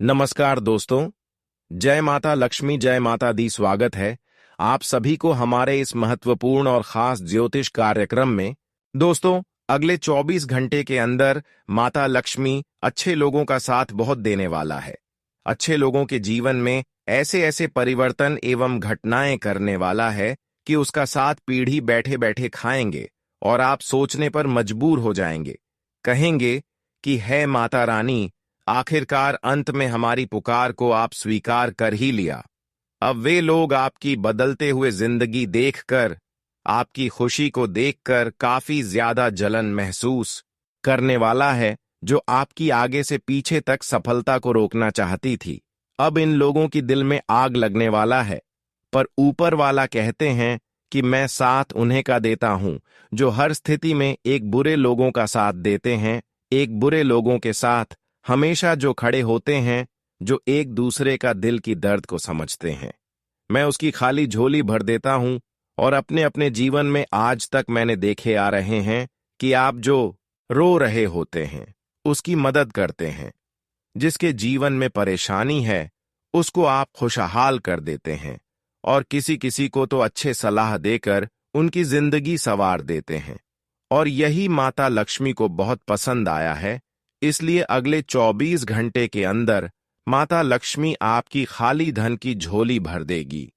नमस्कार दोस्तों। जय माता लक्ष्मी, जय माता दी। स्वागत है आप सभी को हमारे इस महत्वपूर्ण और खास ज्योतिष कार्यक्रम में। दोस्तों, अगले 24 घंटे के अंदर माता लक्ष्मी अच्छे लोगों का साथ बहुत देने वाला है। अच्छे लोगों के जीवन में ऐसे ऐसे परिवर्तन एवं घटनाएं करने वाला है कि उसका साथ पीढ़ी बैठे बैठे खाएंगे और आप सोचने पर मजबूर हो जाएंगे। कहेंगे कि है माता रानी, आखिरकार अंत में हमारी पुकार को आप स्वीकार कर ही लिया। अब वे लोग आपकी बदलते हुए जिंदगी देखकर, आपकी खुशी को देखकर काफी ज्यादा जलन महसूस करने वाला है, जो आपकी आगे से पीछे तक सफलता को रोकना चाहती थी। अब इन लोगों की दिल में आग लगने वाला है, पर ऊपर वाला कहते हैं कि मैं साथ उन्हें का देता हूं जो हर स्थिति में एक बुरे लोगों का साथ देते हैं, एक बुरे लोगों के साथ हमेशा जो खड़े होते हैं, जो एक दूसरे का दिल की दर्द को समझते हैं। मैं उसकी खाली झोली भर देता हूं और अपने अपने जीवन में आज तक मैंने देखे आ रहे हैं कि आप जो रो रहे होते हैं उसकी मदद करते हैं। जिसके जीवन में परेशानी है उसको आप खुशहाल कर देते हैं और किसी किसी को तो अच्छे सलाह देकर उनकी जिंदगी संवार देते हैं। और यही माता लक्ष्मी को बहुत पसंद आया है। इसलिए अगले 24 घंटे के अंदर माता लक्ष्मी आपकी खाली धन की झोली भर देगी।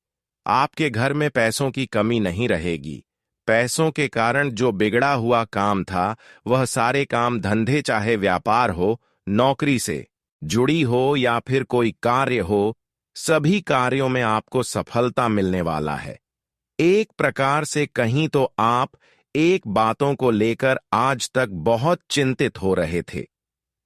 आपके घर में पैसों की कमी नहीं रहेगी। पैसों के कारण जो बिगड़ा हुआ काम था, वह सारे काम, धंधे चाहे व्यापार हो, नौकरी से जुड़ी हो या फिर कोई कार्य हो, सभी कार्यों में आपको सफलता मिलने वाला है। एक प्रकार से कहीं तो आप एक बातों को लेकर आज तक बहुत चिंतित हो रहे थे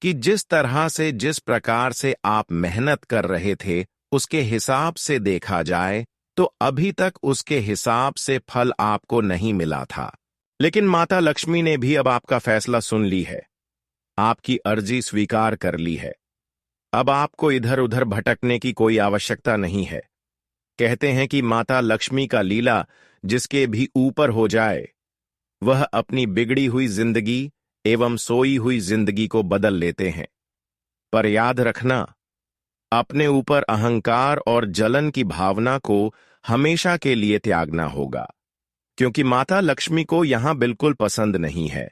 कि जिस तरह से, जिस प्रकार से आप मेहनत कर रहे थे, उसके हिसाब से देखा जाए तो अभी तक उसके हिसाब से फल आपको नहीं मिला था। लेकिन माता लक्ष्मी ने भी अब आपका फैसला सुन ली है, आपकी अर्जी स्वीकार कर ली है। अब आपको इधर उधर भटकने की कोई आवश्यकता नहीं है। कहते हैं कि माता लक्ष्मी का लीला जिसके भी ऊपर हो जाए, वह अपनी बिगड़ी हुई जिंदगी एवं सोई हुई जिंदगी को बदल लेते हैं। पर याद रखना, अपने ऊपर अहंकार और जलन की भावना को हमेशा के लिए त्यागना होगा, क्योंकि माता लक्ष्मी को यहां बिल्कुल पसंद नहीं है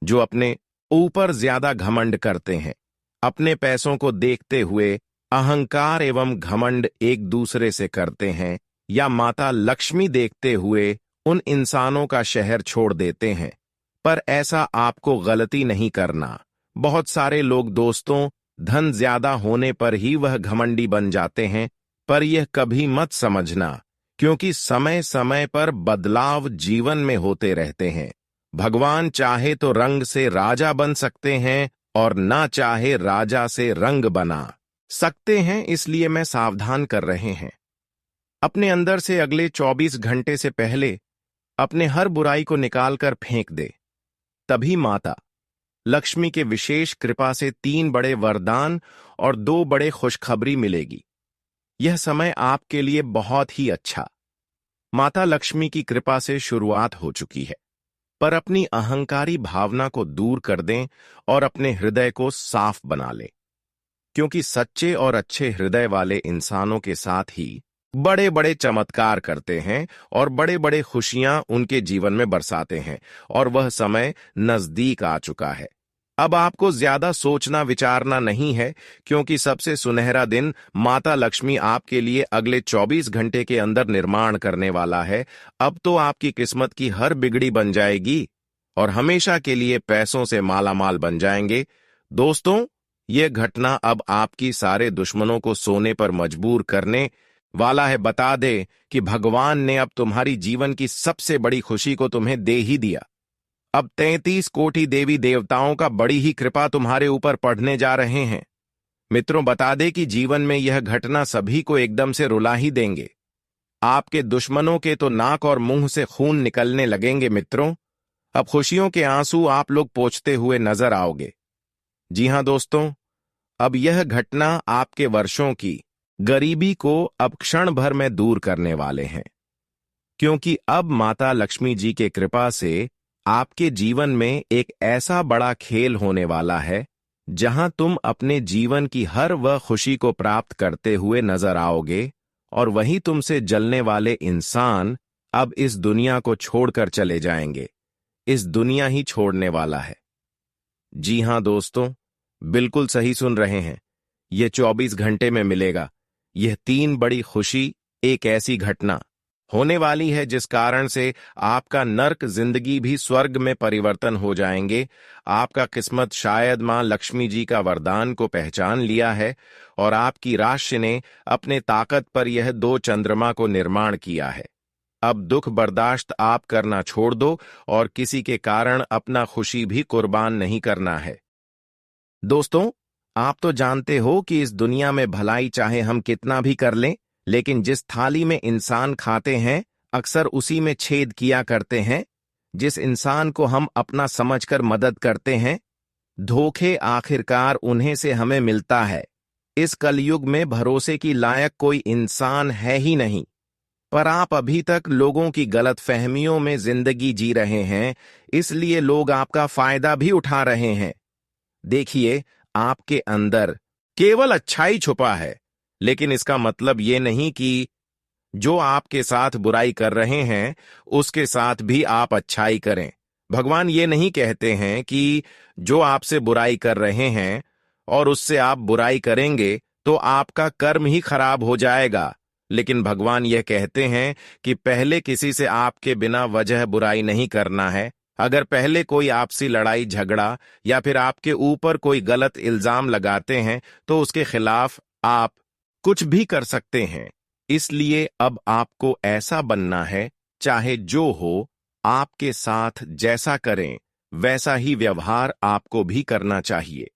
जो अपने ऊपर ज्यादा घमंड करते हैं। अपने पैसों को देखते हुए अहंकार एवं घमंड एक दूसरे से करते हैं, या माता लक्ष्मी देखते हुए उन इंसानों का शहर छोड़ देते हैं। पर ऐसा आपको गलती नहीं करना। बहुत सारे लोग दोस्तों, धन ज्यादा होने पर ही वह घमंडी बन जाते हैं, पर यह कभी मत समझना, क्योंकि समय समय पर बदलाव जीवन में होते रहते हैं। भगवान चाहे तो रंग से राजा बन सकते हैं और ना चाहे राजा से रंग बना सकते हैं। इसलिए मैं सावधान कर रहे हैं। अपने अंदर से अगले 24 घंटे से पहले अपने हर बुराई को निकालकर फेंक दे। तभी माता लक्ष्मी के विशेष कृपा से 3 बड़े वरदान और 2 बड़े खुशखबरी मिलेगी। यह समय आपके लिए बहुत ही अच्छा। माता लक्ष्मी की कृपा से शुरुआत हो चुकी है, पर अपनी अहंकारी भावना को दूर कर दें और अपने हृदय को साफ बना लें, क्योंकि सच्चे और अच्छे हृदय वाले इंसानों के साथ ही बड़े बड़े चमत्कार करते हैं और बड़े बड़े खुशियां उनके जीवन में बरसाते हैं। और वह समय नजदीक आ चुका है। अब आपको ज्यादा सोचना विचारना नहीं है, क्योंकि सबसे सुनहरा दिन माता लक्ष्मी आपके लिए अगले 24 घंटे के अंदर निर्माण करने वाला है। अब तो आपकी किस्मत की हर बिगड़ी बन जाएगी और हमेशा के लिए पैसों से मालामाल बन जाएंगे। दोस्तों, यह घटना अब आपकी सारे दुश्मनों को सोने पर मजबूर करने वाला है। बता दे कि भगवान ने अब तुम्हारी जीवन की सबसे बड़ी खुशी को तुम्हें दे ही दिया। अब 33 कोटि देवी देवताओं का बड़ी ही कृपा तुम्हारे ऊपर पड़ने जा रहे हैं। मित्रों, बता दे कि जीवन में यह घटना सभी को एकदम से रुला ही देंगे। आपके दुश्मनों के तो नाक और मुंह से खून निकलने लगेंगे। मित्रों, अब खुशियों के आंसू आप लोग पोंछते हुए नजर आओगे। जी हां दोस्तों, अब यह घटना आपके वर्षों की गरीबी को अब क्षण भर में दूर करने वाले हैं, क्योंकि अब माता लक्ष्मी जी के कृपा से आपके जीवन में एक ऐसा बड़ा खेल होने वाला है जहां तुम अपने जीवन की हर वह खुशी को प्राप्त करते हुए नजर आओगे और वहीं तुमसे जलने वाले इंसान अब इस दुनिया को छोड़कर चले जाएंगे। इस दुनिया ही छोड़ने वाला है। जी हां दोस्तों, बिल्कुल सही सुन रहे हैं। यह 24 घंटे में मिलेगा। यह 3 बड़ी खुशी, एक ऐसी घटना होने वाली है जिस कारण से आपका नर्क जिंदगी भी स्वर्ग में परिवर्तन हो जाएंगे। आपका किस्मत शायद मां लक्ष्मी जी का वरदान को पहचान लिया है और आपकी राशि ने अपने ताकत पर यह 2 चंद्रमा को निर्माण किया है। अब दुख बर्दाश्त आप करना छोड़ दो और किसी के कारण अपना खुशी भी कुर्बान नहीं करना है। दोस्तों, आप तो जानते हो कि इस दुनिया में भलाई चाहे हम कितना भी कर लें, लेकिन जिस थाली में इंसान खाते हैं अक्सर उसी में छेद किया करते हैं। जिस इंसान को हम अपना समझकर मदद करते हैं, धोखे आखिरकार उन्हें से हमें मिलता है। इस कलयुग में भरोसे की लायक कोई इंसान है ही नहीं। पर आप अभी तक लोगों की गलतफहमियों में जिंदगी जी रहे हैं, इसलिए लोग आपका फायदा भी उठा रहे हैं। देखिए, आपके अंदर केवल अच्छाई छुपा है, लेकिन इसका मतलब ये नहीं कि जो आपके साथ बुराई कर रहे हैं उसके साथ भी आप अच्छाई करें। भगवान ये नहीं कहते हैं कि जो आपसे बुराई कर रहे हैं और उससे आप बुराई करेंगे तो आपका कर्म ही खराब हो जाएगा, लेकिन भगवान यह कहते हैं कि पहले किसी से आपके बिना वजह बुराई नहीं करना है। अगर पहले कोई आपसी लड़ाई झगड़ा या फिर आपके ऊपर कोई गलत इल्जाम लगाते हैं तो उसके खिलाफ आप कुछ भी कर सकते हैं। इसलिए अब आपको ऐसा बनना है, चाहे जो हो, आपके साथ जैसा करें वैसा ही व्यवहार आपको भी करना चाहिए।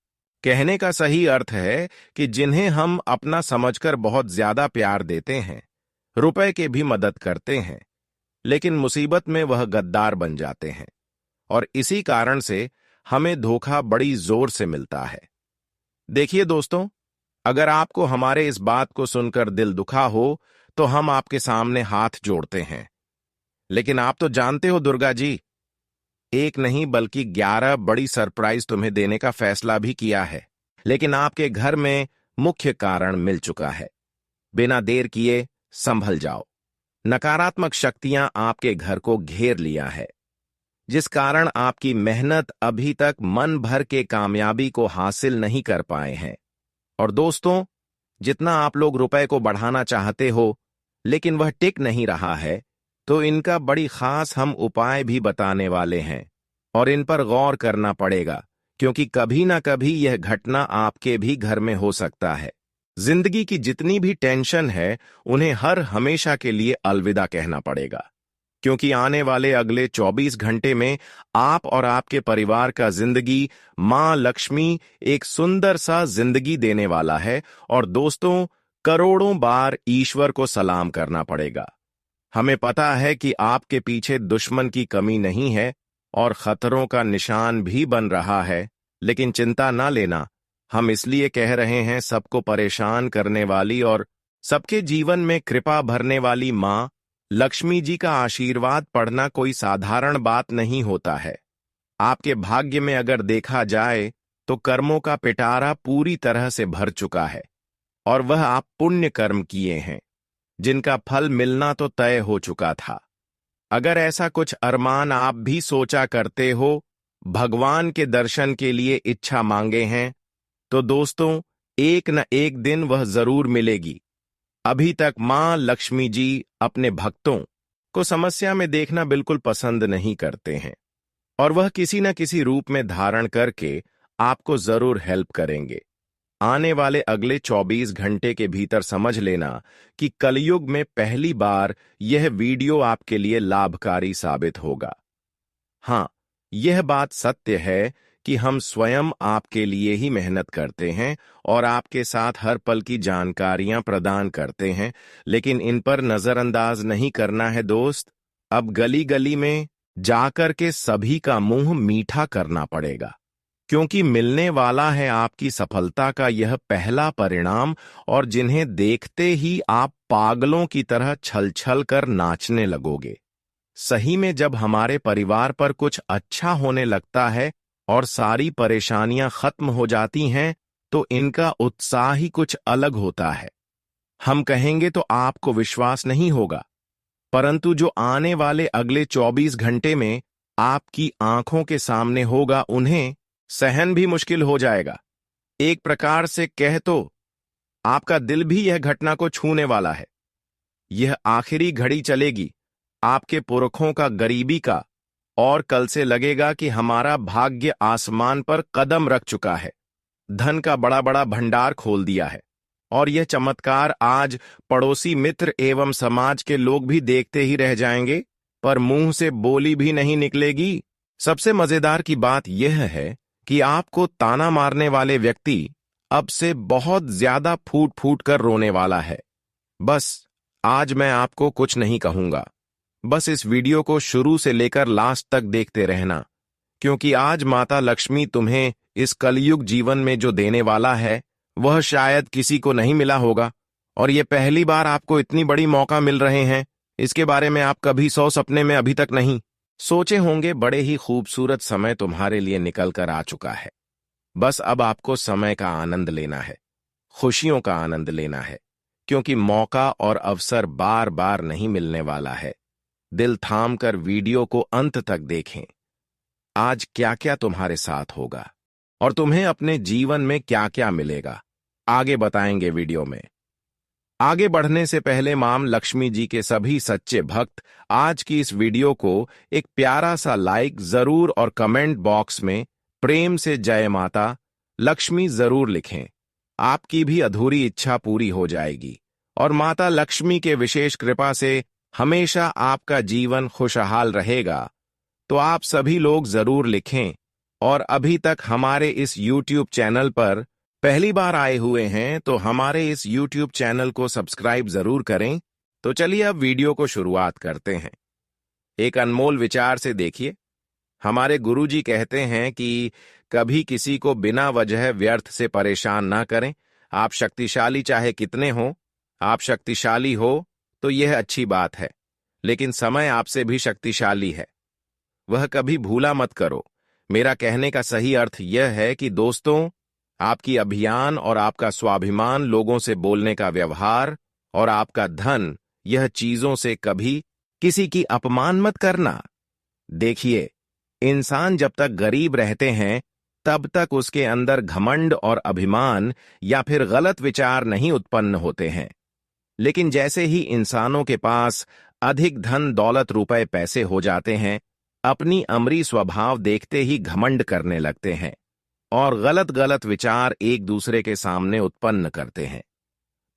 कहने का सही अर्थ है कि जिन्हें हम अपना समझकर बहुत ज्यादा प्यार देते हैं, रुपए के भी मदद करते हैं, लेकिन मुसीबत में वह गद्दार बन जाते हैं और इसी कारण से हमें धोखा बड़ी जोर से मिलता है। देखिए दोस्तों, अगर आपको हमारे इस बात को सुनकर दिल दुखा हो तो हम आपके सामने हाथ जोड़ते हैं। लेकिन आप तो जानते हो दुर्गा जी, एक नहीं बल्कि 11 बड़ी सरप्राइज तुम्हें देने का फैसला भी किया है, लेकिन आपके घर में मुख्य कारण मिल चुका है। बिना देर किए संभल जाओ। नकारात्मक शक्तियां आपके घर को घेर लिया है, जिस कारण आपकी मेहनत अभी तक मन भर के कामयाबी को हासिल नहीं कर पाए हैं। और दोस्तों, जितना आप लोग रुपए को बढ़ाना चाहते हो लेकिन वह टिक नहीं रहा है, तो इनका बड़ी खास हम उपाय भी बताने वाले हैं और इन पर गौर करना पड़ेगा, क्योंकि कभी ना कभी यह घटना आपके भी घर में हो सकता है। जिंदगी की जितनी भी टेंशन है उन्हें हर हमेशा के लिए अलविदा कहना पड़ेगा, क्योंकि आने वाले अगले 24 घंटे में आप और आपके परिवार का जिंदगी मां लक्ष्मी एक सुंदर सा जिंदगी देने वाला है। और दोस्तों, करोड़ों बार ईश्वर को सलाम करना पड़ेगा। हमें पता है कि आपके पीछे दुश्मन की कमी नहीं है और खतरों का निशान भी बन रहा है, लेकिन चिंता ना लेना। हम इसलिए कह रहे हैं, सबको परेशान करने वाली और सबके जीवन में कृपा भरने वाली मां लक्ष्मी जी का आशीर्वाद पढ़ना कोई साधारण बात नहीं होता है। आपके भाग्य में अगर देखा जाए तो कर्मों का पिटारा पूरी तरह से भर चुका है और वह आप पुण्य कर्म किए हैं, जिनका फल मिलना तो तय हो चुका था। अगर ऐसा कुछ अरमान आप भी सोचा करते हो, भगवान के दर्शन के लिए इच्छा मांगे हैं, तो दोस्तों, एक न एक दिन वह जरूर मिलेगी। अभी तक मां लक्ष्मी जी अपने भक्तों को समस्या में देखना बिल्कुल पसंद नहीं करते हैं और वह किसी न किसी रूप में धारण करके आपको जरूर हेल्प करेंगे। आने वाले अगले 24 घंटे के भीतर समझ लेना कि कलयुग में पहली बार यह वीडियो आपके लिए लाभकारी साबित होगा। हां, यह बात सत्य है कि हम स्वयं आपके लिए ही मेहनत करते हैं और आपके साथ हर पल की जानकारियां प्रदान करते हैं, लेकिन इन पर नजरअंदाज नहीं करना है दोस्त। अब गली गली में जाकर के सभी का मुंह मीठा करना पड़ेगा, क्योंकि मिलने वाला है आपकी सफलता का यह पहला परिणाम, और जिन्हें देखते ही आप पागलों की तरह छल छल कर नाचने लगोगे। सही में जब हमारे परिवार पर कुछ अच्छा होने लगता है और सारी परेशानियां खत्म हो जाती हैं, तो इनका उत्साह ही कुछ अलग होता है। हम कहेंगे तो आपको विश्वास नहीं होगा, परंतु जो आने वाले अगले 24 घंटे में आपकी आंखों के सामने होगा, उन्हें सहन भी मुश्किल हो जाएगा। एक प्रकार से कह तो आपका दिल भी यह घटना को छूने वाला है। यह आखिरी घड़ी चलेगी आपके पुरखों का गरीबी का, और कल से लगेगा कि हमारा भाग्य आसमान पर कदम रख चुका है, धन का बड़ा बड़ा भंडार खोल दिया है। और यह चमत्कार आज पड़ोसी मित्र एवं समाज के लोग भी देखते ही रह जाएंगे, पर मुंह से बोली भी नहीं निकलेगी। सबसे मजेदार की बात यह है कि आपको ताना मारने वाले व्यक्ति अब से बहुत ज्यादा फूट फूट कर रोने वाला है। बस आज मैं आपको कुछ नहीं कहूंगा, बस इस वीडियो को शुरू से लेकर लास्ट तक देखते रहना, क्योंकि आज माता लक्ष्मी तुम्हें इस कलयुग जीवन में जो देने वाला है वह शायद किसी को नहीं मिला होगा। और ये पहली बार आपको इतनी बड़ी मौका मिल रहे हैं, इसके बारे में आप कभी 100 सपने में अभी तक नहीं सोचे होंगे। बड़े ही खूबसूरत समय तुम्हारे लिए निकल कर आ चुका है। बस अब आपको समय का आनंद लेना है, खुशियों का आनंद लेना है, क्योंकि मौका और अवसर बार बार नहीं मिलने वाला है। दिल थाम कर वीडियो को अंत तक देखें। आज क्या क्या तुम्हारे साथ होगा और तुम्हें अपने जीवन में क्या क्या मिलेगा, आगे बताएंगे वीडियो में। आगे बढ़ने से पहले मां लक्ष्मी जी के सभी सच्चे भक्त आज की इस वीडियो को एक प्यारा सा लाइक जरूर और कमेंट बॉक्स में प्रेम से जय माता लक्ष्मी जरूर लिखें। आपकी भी अधूरी इच्छा पूरी हो जाएगी और माता लक्ष्मी के विशेष कृपा से हमेशा आपका जीवन खुशहाल रहेगा। तो आप सभी लोग जरूर लिखें, और अभी तक हमारे इस YouTube चैनल पर पहली बार आए हुए हैं तो हमारे इस YouTube चैनल को सब्सक्राइब जरूर करें। तो चलिए अब वीडियो को शुरुआत करते हैं। एक अनमोल विचार से देखिए। हमारे गुरुजी कहते हैं कि कभी किसी को बिना वजह व्यर्थ से परेशान ना करें। आप शक्तिशाली चाहे कितने हो, आप शक्तिशाली हो तो यह अच्छी बात है, लेकिन समय आपसे भी शक्तिशाली है, वह कभी भूला मत करो। मेरा कहने का सही अर्थ यह है कि दोस्तों, आपकी अभियान और आपका स्वाभिमान, लोगों से बोलने का व्यवहार और आपका धन, यह चीजों से कभी किसी की अपमान मत करना। देखिए, इंसान जब तक गरीब रहते हैं तब तक उसके अंदर घमंड और अभिमान या फिर गलत विचार नहीं उत्पन्न होते हैं, लेकिन जैसे ही इंसानों के पास अधिक धन दौलत रुपए पैसे हो जाते हैं, अपनी अमरी स्वभाव देखते ही घमंड करने लगते हैं और गलत गलत विचार एक दूसरे के सामने उत्पन्न करते हैं।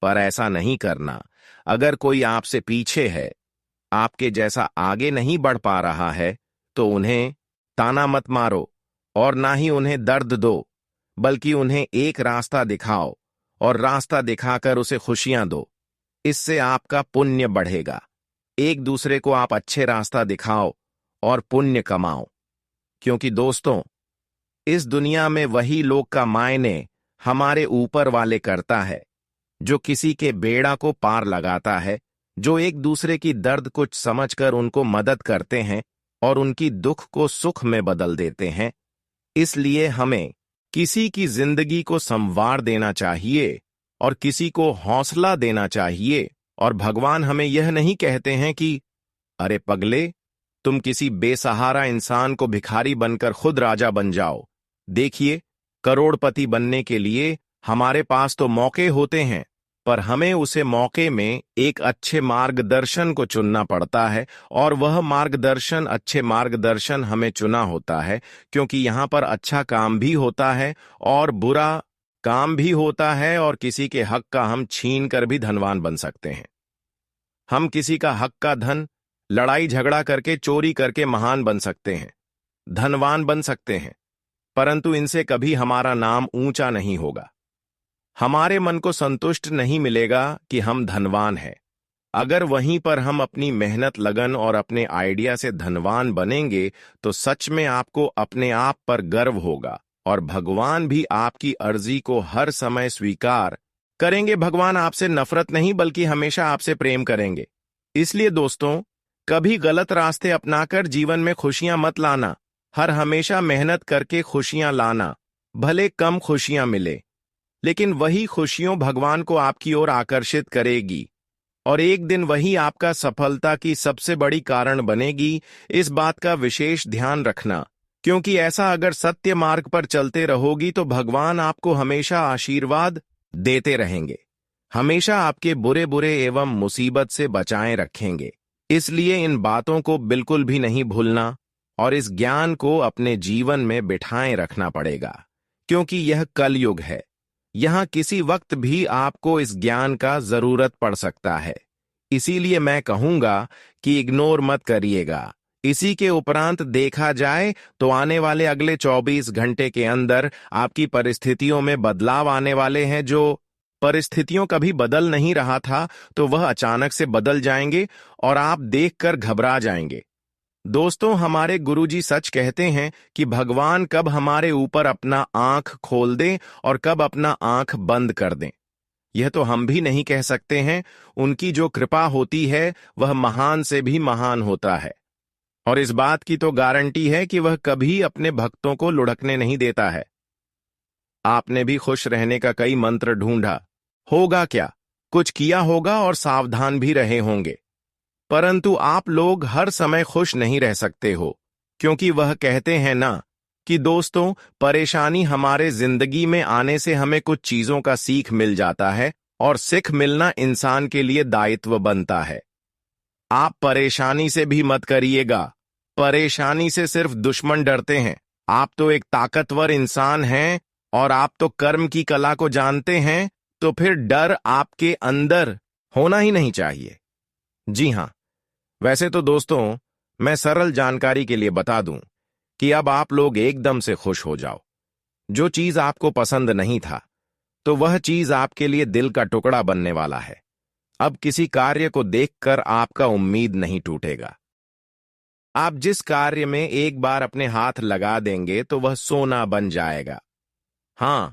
पर ऐसा नहीं करना। अगर कोई आपसे पीछे है, आपके जैसा आगे नहीं बढ़ पा रहा है, तो उन्हें ताना मत मारो और ना ही उन्हें दर्द दो, बल्कि उन्हें एक रास्ता दिखाओ और रास्ता दिखाकर उसे खुशियां दो। इससे आपका पुण्य बढ़ेगा। एक दूसरे को आप अच्छे रास्ता दिखाओ और पुण्य कमाओ, क्योंकि दोस्तों, इस दुनिया में वही लोग का मायने हमारे ऊपर वाले करता है, जो किसी के बेड़ा को पार लगाता है, जो एक दूसरे की दर्द कुछ समझकर उनको मदद करते हैं और उनकी दुख को सुख में बदल देते हैं। इसलिए हमें किसी की जिंदगी को संवार देना चाहिए और किसी को हौसला देना चाहिए। और भगवान हमें यह नहीं कहते हैं कि अरे पगले, तुम किसी बेसहारा इंसान को भिखारी बनकर खुद राजा बन जाओ। देखिए, करोड़पति बनने के लिए हमारे पास तो मौके होते हैं, पर हमें उसे मौके में एक अच्छे मार्गदर्शन को चुनना पड़ता है, और वह मार्गदर्शन, अच्छे मार्गदर्शन हमें चुना होता है, क्योंकि यहाँ पर अच्छा काम भी होता है और बुरा काम भी होता है, और किसी के हक का हम छीन कर भी धनवान बन सकते हैं। हम किसी का हक का धन लड़ाई झगड़ा करके, चोरी करके महान बन सकते हैं, धनवान बन सकते हैं, परंतु इनसे कभी हमारा नाम ऊंचा नहीं होगा। हमारे मन को संतुष्ट नहीं मिलेगा कि हम धनवान हैं। अगर वहीं पर हम अपनी मेहनत, लगन और अपने आइडिया से धनवान बनेंगे तो सच में आपको अपने आप पर गर्व होगा और भगवान भी आपकी अर्जी को हर समय स्वीकार करेंगे। भगवान आपसे नफरत नहीं बल्कि हमेशा आपसे प्रेम करेंगे। इसलिए दोस्तों, कभी गलत रास्ते अपनाकर जीवन में खुशियां मत लाना। हर हमेशा मेहनत करके खुशियां लाना, भले कम खुशियां मिले, लेकिन वही खुशियों भगवान को आपकी ओर आकर्षित करेगी और एक दिन वही आपका सफलता की सबसे बड़ी कारण बनेगी। इस बात का विशेष ध्यान रखना, क्योंकि ऐसा अगर सत्य मार्ग पर चलते रहोगी तो भगवान आपको हमेशा आशीर्वाद देते रहेंगे, हमेशा आपके बुरे बुरे एवं मुसीबत से बचाए रखेंगे। इसलिए इन बातों को बिल्कुल भी नहीं भूलना और इस ज्ञान को अपने जीवन में बिठाए रखना पड़ेगा, क्योंकि यह कलयुग है। यहां किसी वक्त भी आपको इस ज्ञान का जरूरत पड़ सकता है। इसीलिए मैं कहूंगा कि इग्नोर मत करिएगा। इसी के उपरांत देखा जाए तो आने वाले अगले 24 घंटे के अंदर आपकी परिस्थितियों में बदलाव आने वाले हैं। जो परिस्थितियों कभी बदल नहीं रहा था तो वह अचानक से बदल जाएंगे और आप देखकर घबरा जाएंगे। दोस्तों, हमारे गुरुजी सच कहते हैं कि भगवान कब हमारे ऊपर अपना आंख खोल दें और कब अपना आंख बंद कर दें, यह तो हम भी नहीं कह सकते हैं। उनकी जो कृपा होती है वह महान से भी महान होता है, और इस बात की तो गारंटी है कि वह कभी अपने भक्तों को लुढ़कने नहीं देता है। आपने भी खुश रहने का कई मंत्र ढूंढा होगा, क्या कुछ किया होगा और सावधान भी रहे होंगे, परंतु आप लोग हर समय खुश नहीं रह सकते हो, क्योंकि वह कहते हैं ना कि दोस्तों, परेशानी हमारे जिंदगी में आने से हमें कुछ चीजों का सीख मिल जाता है और सीख मिलना इंसान के लिए दायित्व बनता है। आप परेशानी से भी मत करिएगा, परेशानी से सिर्फ दुश्मन डरते हैं। आप तो एक ताकतवर इंसान हैं और आप तो कर्म की कला को जानते हैं, तो फिर डर आपके अंदर होना ही नहीं चाहिए। जी हां, वैसे तो दोस्तों, मैं सरल जानकारी के लिए बता दूं कि अब आप लोग एकदम से खुश हो जाओ। जो चीज आपको पसंद नहीं था, तो वह चीज आपके लिए दिल का टुकड़ा बनने वाला है। अब किसी कार्य को देखकर आपका उम्मीद नहीं टूटेगा। आप जिस कार्य में एक बार अपने हाथ लगा देंगे तो वह सोना बन जाएगा। हां,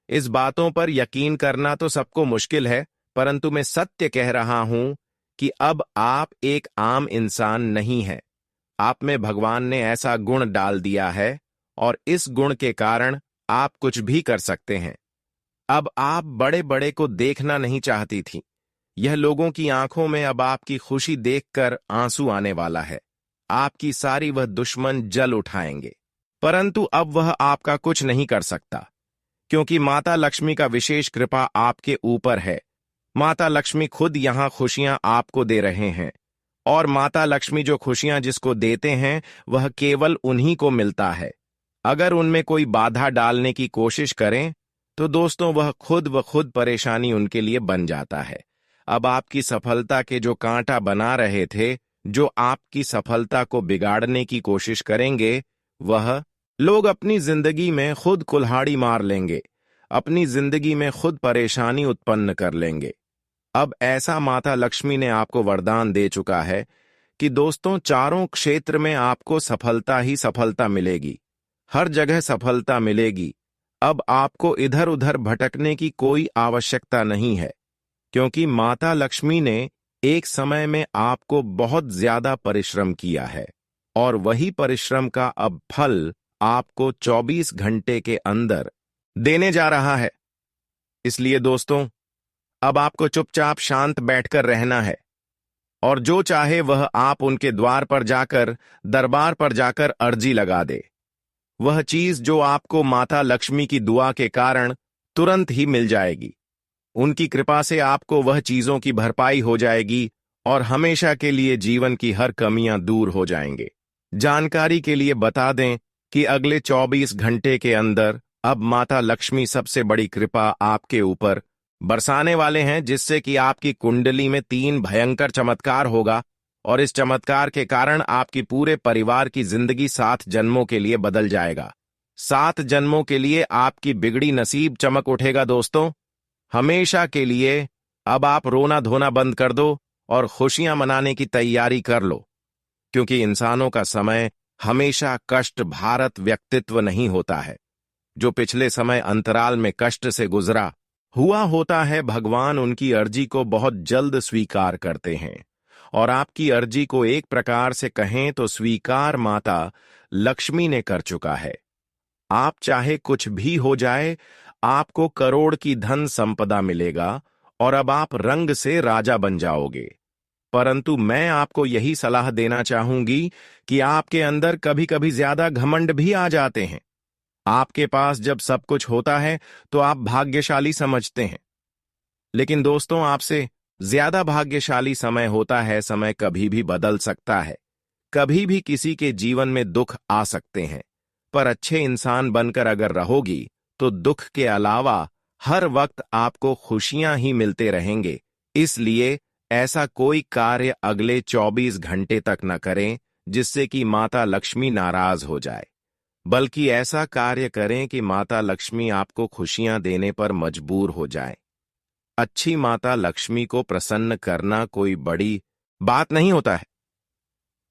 इस बातों पर यकीन करना तो सबको मुश्किल है, परंतु मैं सत्य कह रहा हूं कि अब आप एक आम इंसान नहीं हैं। आप में भगवान ने ऐसा गुण डाल दिया है और इस गुण के कारण आप कुछ भी कर सकते हैं। अब आप बड़े बड़े को देखना नहीं चाहती थी। यह लोगों की आंखों में अब आपकी खुशी देखकर आंसू आने वाला है। आपकी सारी वह दुश्मन जल उठाएंगे, परंतु अब वह आपका कुछ नहीं कर सकता, क्योंकि माता लक्ष्मी का विशेष कृपा आपके ऊपर है। माता लक्ष्मी खुद यहां खुशियां आपको दे रहे हैं, और माता लक्ष्मी जो खुशियां जिसको देते हैं वह केवल उन्हीं को मिलता है। अगर उनमें कोई बाधा डालने की कोशिश करें तो दोस्तों, वह खुद ब खुद परेशानी उनके लिए बन जाता है। अब आपकी सफलता के जो कांटा बना रहे थे, जो आपकी सफलता को बिगाड़ने की कोशिश करेंगे, वह लोग अपनी जिंदगी में खुद कुल्हाड़ी मार लेंगे, अपनी जिंदगी में खुद परेशानी उत्पन्न कर लेंगे। अब ऐसा माता लक्ष्मी ने आपको वरदान दे चुका है कि दोस्तों, चारों क्षेत्र में आपको सफलता ही सफलता मिलेगी, हर जगह सफलता मिलेगी। अब आपको इधर उधर भटकने की कोई आवश्यकता नहीं है, क्योंकि माता लक्ष्मी ने एक समय में आपको बहुत ज्यादा परिश्रम किया है, और वही परिश्रम का अब फल आपको 24 घंटे के अंदर देने जा रहा है। इसलिए दोस्तों, अब आपको चुपचाप शांत बैठकर रहना है, और जो चाहे वह आप उनके द्वार पर जाकर, दरबार पर जाकर अर्जी लगा दे। वह चीज जो आपको माता लक्ष्मी की दुआ के कारण तुरंत ही मिल जाएगी। उनकी कृपा से आपको वह चीजों की भरपाई हो जाएगी और हमेशा के लिए जीवन की हर कमियां दूर हो जाएंगे। जानकारी के लिए बता दें कि अगले 24 घंटे के अंदर अब माता लक्ष्मी सबसे बड़ी कृपा आपके ऊपर बरसाने वाले हैं, जिससे कि आपकी कुंडली में 3 भयंकर चमत्कार होगा, और इस चमत्कार के कारण आपकी पूरे परिवार की जिंदगी 7 जन्मों के लिए बदल जाएगा। 7 जन्मों के लिए आपकी बिगड़ी नसीब चमक उठेगा। दोस्तों, हमेशा के लिए अब आप रोना धोना बंद कर दो और खुशियां मनाने की तैयारी कर लो, क्योंकि इंसानों का समय हमेशा कष्ट भारत व्यक्तित्व नहीं होता है। जो पिछले समय अंतराल में कष्ट से गुजरा हुआ होता है, भगवान उनकी अर्जी को बहुत जल्द स्वीकार करते हैं और आपकी अर्जी को एक प्रकार से कहें तो स्वीकार माता लक्ष्मी ने कर चुका है। आप चाहे कुछ भी हो जाए, आपको करोड़ की धन संपदा मिलेगा और अब आप रंग से राजा बन जाओगे। परंतु मैं आपको यही सलाह देना चाहूंगी कि आपके अंदर कभी कभी ज्यादा घमंड भी आ जाते हैं। आपके पास जब सब कुछ होता है तो आप भाग्यशाली समझते हैं, लेकिन दोस्तों, आपसे ज्यादा भाग्यशाली समय होता है। समय कभी भी बदल सकता है, कभी भी किसी के जीवन में दुख आ सकते हैं, पर अच्छे इंसान बनकर अगर रहोगी तो दुख के अलावा हर वक्त आपको खुशियां ही मिलते रहेंगे। इसलिए ऐसा कोई कार्य अगले 24 घंटे तक न करें जिससे कि माता लक्ष्मी नाराज हो जाए, बल्कि ऐसा कार्य करें कि माता लक्ष्मी आपको खुशियां देने पर मजबूर हो जाए। अच्छी माता लक्ष्मी को प्रसन्न करना कोई बड़ी बात नहीं होता है।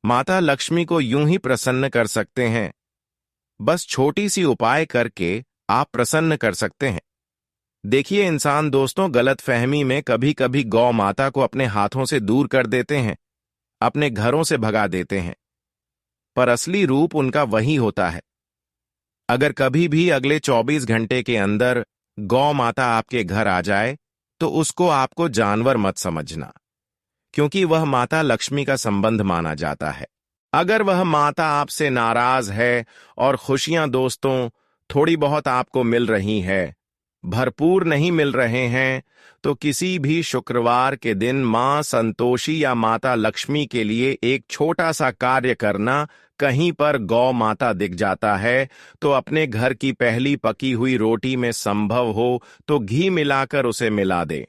माता लक्ष्मी को यूं ही प्रसन्न कर सकते हैं, बस छोटी सी उपाय करके आप प्रसन्न कर सकते हैं। देखिए इंसान दोस्तों, गलतफहमी में कभी कभी गौ माता को अपने हाथों से दूर कर देते हैं, अपने घरों से भगा देते हैं, पर असली रूप उनका वही होता है। अगर कभी भी अगले 24 घंटे के अंदर गौ माता आपके घर आ जाए तो उसको आपको जानवर मत समझना, क्योंकि वह माता लक्ष्मी का संबंध माना जाता है। अगर वह माता आपसे नाराज है और खुशियां दोस्तों थोड़ी बहुत आपको मिल रही है, भरपूर नहीं मिल रहे हैं, तो किसी भी शुक्रवार के दिन मां संतोषी या माता लक्ष्मी के लिए एक छोटा सा कार्य करना। कहीं पर गौ माता दिख जाता है तो अपने घर की पहली पकी हुई रोटी में संभव हो तो घी मिलाकर उसे मिला दे।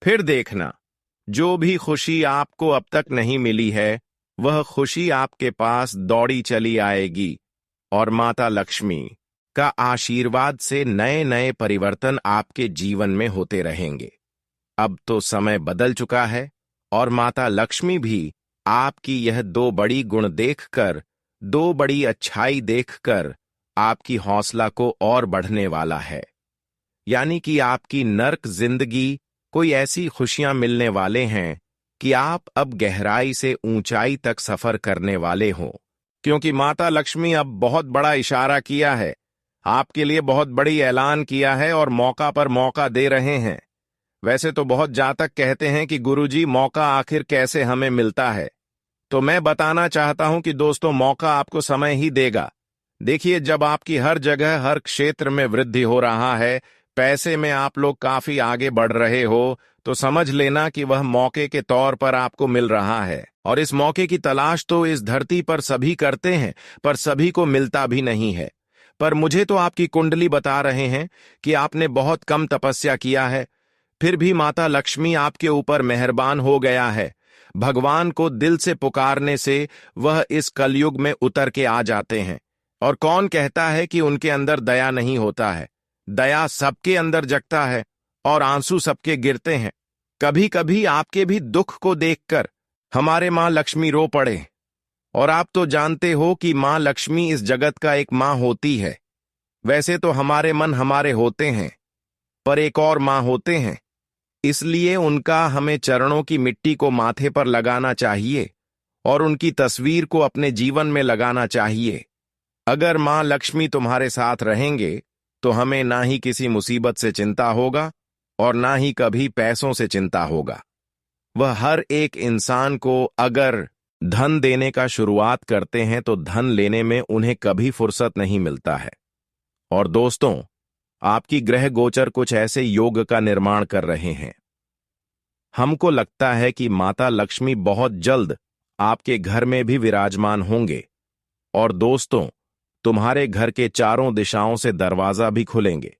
फिर देखना, जो भी खुशी आपको अब तक नहीं मिली है वह खुशी आपके पास दौड़ी चली आएगी और माता लक्ष्मी का आशीर्वाद से नए नए परिवर्तन आपके जीवन में होते रहेंगे। अब तो समय बदल चुका है और माता लक्ष्मी भी आपकी यह दो बड़ी गुण देखकर, दो बड़ी अच्छाई देखकर आपकी हौसला को और बढ़ने वाला है। यानी कि आपकी नर्क जिंदगी कोई ऐसी खुशियां मिलने वाले हैं कि आप अब गहराई से ऊंचाई तक सफर करने वाले हो, क्योंकि माता लक्ष्मी अब बहुत बड़ा इशारा किया है, आपके लिए बहुत बड़ी ऐलान किया है और मौका पर मौका दे रहे हैं। वैसे तो बहुत जातक कहते हैं कि गुरुजी मौका आखिर कैसे हमें मिलता है, तो मैं बताना चाहता हूं कि दोस्तों मौका आपको समय ही देगा। देखिए, जब आपकी हर जगह हर क्षेत्र में वृद्धि हो रहा है, पैसे में आप लोग काफी आगे बढ़ रहे हो, तो समझ लेना कि वह मौके के तौर पर आपको मिल रहा है। और इस मौके की तलाश तो इस धरती पर सभी करते हैं, पर सभी को मिलता भी नहीं है। पर मुझे तो आपकी कुंडली बता रहे हैं कि आपने बहुत कम तपस्या किया है, फिर भी माता लक्ष्मी आपके ऊपर मेहरबान हो गया है। भगवान को दिल से पुकारने से वह इस कलयुग में उतर के आ जाते हैं। और कौन कहता है कि उनके अंदर दया नहीं होता है? दया सबके अंदर जगता है और आंसू सबके गिरते हैं। कभी कभी आपके भी दुख को देखकर हमारे मां लक्ष्मी रो पड़े। और आप तो जानते हो कि मां लक्ष्मी इस जगत का एक मां होती है। वैसे तो हमारे मन हमारे होते हैं, पर एक और मां होते हैं, इसलिए उनका हमें चरणों की मिट्टी को माथे पर लगाना चाहिए और उनकी तस्वीर को अपने जीवन में लगाना चाहिए। अगर मां लक्ष्मी तुम्हारे साथ रहेंगे तो हमें ना ही किसी मुसीबत से चिंता होगा और ना ही कभी पैसों से चिंता होगा। वह हर एक इंसान को अगर धन देने का शुरुआत करते हैं तो धन लेने में उन्हें कभी फुर्सत नहीं मिलता है। और दोस्तों, आपकी ग्रह गोचर कुछ ऐसे योग का निर्माण कर रहे हैं। हमको लगता है कि माता लक्ष्मी बहुत जल्द आपके घर में भी विराजमान होंगे। और दोस्तों, तुम्हारे घर के चारों दिशाओं से दरवाजा भी खुलेंगे।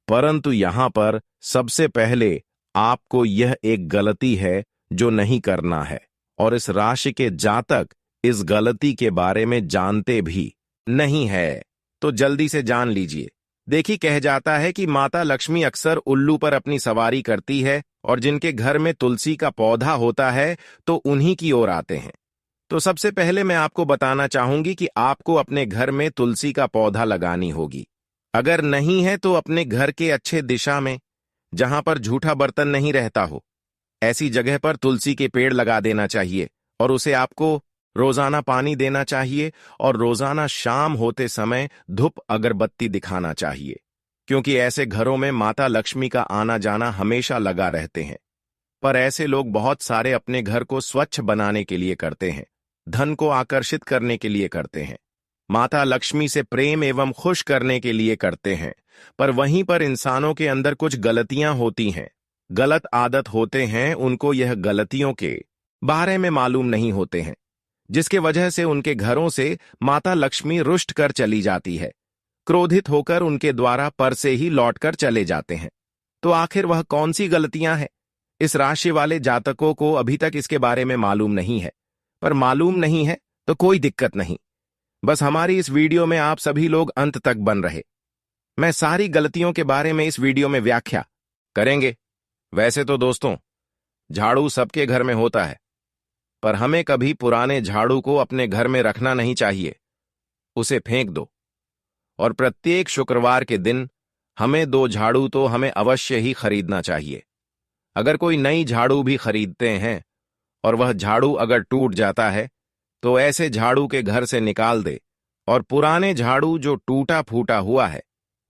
परंतु यहां पर सबसे पहले आपको यह एक गलती है जो नहीं करना है, और इस राशि के जातक इस गलती के बारे में जानते भी नहीं है, तो जल्दी से जान लीजिए। देखिए, कह जाता है कि माता लक्ष्मी अक्सर उल्लू पर अपनी सवारी करती है और जिनके घर में तुलसी का पौधा होता है तो उन्हीं की ओर आते हैं। तो सबसे पहले मैं आपको बताना चाहूंगी कि आपको अपने घर में तुलसी का पौधा लगानी होगी। अगर नहीं है तो अपने घर के अच्छे दिशा में, जहां पर झूठा बर्तन नहीं रहता हो, ऐसी जगह पर तुलसी के पेड़ लगा देना चाहिए और उसे आपको रोजाना पानी देना चाहिए और रोजाना शाम होते समय धूप अगरबत्ती दिखाना चाहिए, क्योंकि ऐसे घरों में माता लक्ष्मी का आना जाना हमेशा लगा रहते हैं। पर ऐसे लोग बहुत सारे अपने घर को स्वच्छ बनाने के लिए करते हैं, धन को आकर्षित करने के लिए करते हैं, माता लक्ष्मी से प्रेम एवं खुश करने के लिए करते हैं। पर वहीं पर इंसानों के अंदर कुछ गलतियां होती हैं, गलत आदत होते हैं, उनको यह गलतियों के बारे में मालूम नहीं होते हैं, जिसके वजह से उनके घरों से माता लक्ष्मी रुष्ट कर चली जाती है, क्रोधित होकर उनके द्वारा पर से ही लौटकर चले जाते हैं। तो आखिर वह कौन सी गलतियां हैं? इस राशि वाले जातकों को अभी तक इसके बारे में मालूम नहीं है, पर मालूम नहीं है तो कोई दिक्कत नहीं। बस हमारी इस वीडियो में आप सभी लोग अंत तक बन रहे। मैं सारी गलतियों के बारे में इस वीडियो में व्याख्या करेंगे। वैसे तो दोस्तों, झाड़ू सबके घर में होता है, पर हमें कभी पुराने झाड़ू को अपने घर में रखना नहीं चाहिए, उसे फेंक दो। और प्रत्येक शुक्रवार के दिन हमें 2 झाड़ू तो हमें अवश्य ही खरीदना चाहिए। अगर कोई नई झाड़ू भी खरीदते हैं और वह झाड़ू अगर टूट जाता है तो ऐसे झाड़ू के घर से निकाल दे, और पुराने झाड़ू जो टूटा फूटा हुआ है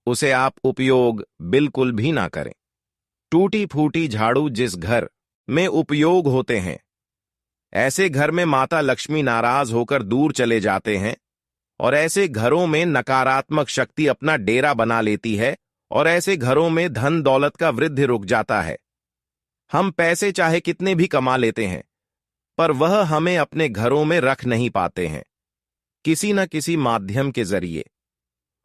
उसे आप उपयोग बिल्कुल भी ना करें। टूटी फूटी झाड़ू जिस घर में उपयोग होते हैं, ऐसे घर में माता लक्ष्मी नाराज होकर दूर चले जाते हैं, और ऐसे घरों में नकारात्मक शक्ति अपना डेरा बना लेती है, और ऐसे घरों में धन दौलत का वृद्धि रुक जाता है। हम पैसे चाहे कितने भी कमा लेते हैं, पर वह हमें अपने घरों में रख नहीं पाते हैं। किसी न किसी माध्यम के जरिए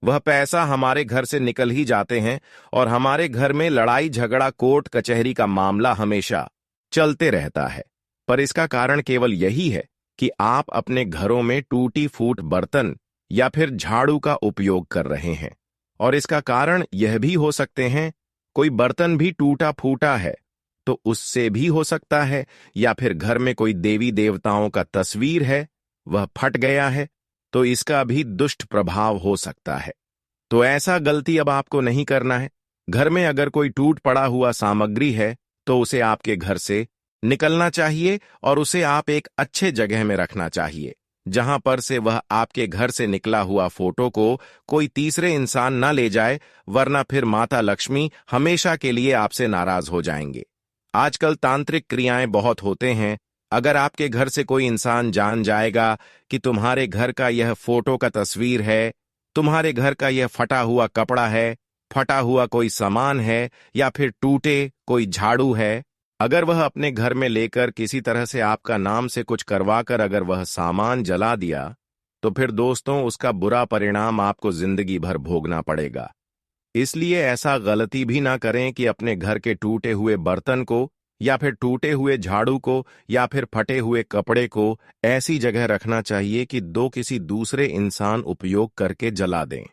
वह पैसा हमारे घर से निकल ही जाते हैं, और हमारे घर में लड़ाई झगड़ा कोर्ट कचहरी का मामला हमेशा चलते रहता है। पर इसका कारण केवल यही है कि आप अपने घरों में टूटी फूट बर्तन या फिर झाड़ू का उपयोग कर रहे हैं। और इसका कारण यह भी हो सकते हैं, कोई बर्तन भी टूटा फूटा है तो उससे भी हो सकता है, या फिर घर में कोई देवी देवताओं का तस्वीर है, वह फट गया है, तो इसका भी दुष्ट प्रभाव हो सकता है। तो ऐसा गलती अब आपको नहीं करना है। घर में अगर कोई टूट पड़ा हुआ सामग्री है तो उसे आपके घर से निकलना चाहिए, और उसे आप एक अच्छे जगह में रखना चाहिए, जहां पर से वह आपके घर से निकला हुआ फोटो को कोई तीसरे इंसान ना ले जाए, वरना फिर माता लक्ष्मी हमेशा के लिए आपसे नाराज हो जाएंगे। आजकल तांत्रिक क्रियाएं बहुत होते हैं। अगर आपके घर से कोई इंसान जान जाएगा कि तुम्हारे घर का यह फोटो का तस्वीर है, तुम्हारे घर का यह फटा हुआ कपड़ा है, फटा हुआ कोई सामान है, या फिर टूटे कोई झाड़ू है, अगर वह अपने घर में लेकर किसी तरह से आपका नाम से कुछ करवाकर अगर वह सामान जला दिया, तो फिर दोस्तों उसका बुरा परिणाम आपको जिंदगी भर भोगना पड़ेगा। इसलिए ऐसा गलती भी ना करें कि अपने घर के टूटे हुए बर्तन को या फिर टूटे हुए झाड़ू को या फिर फटे हुए कपड़े को ऐसी जगह रखना चाहिए कि किसी दूसरे इंसान उपयोग करके जला दें।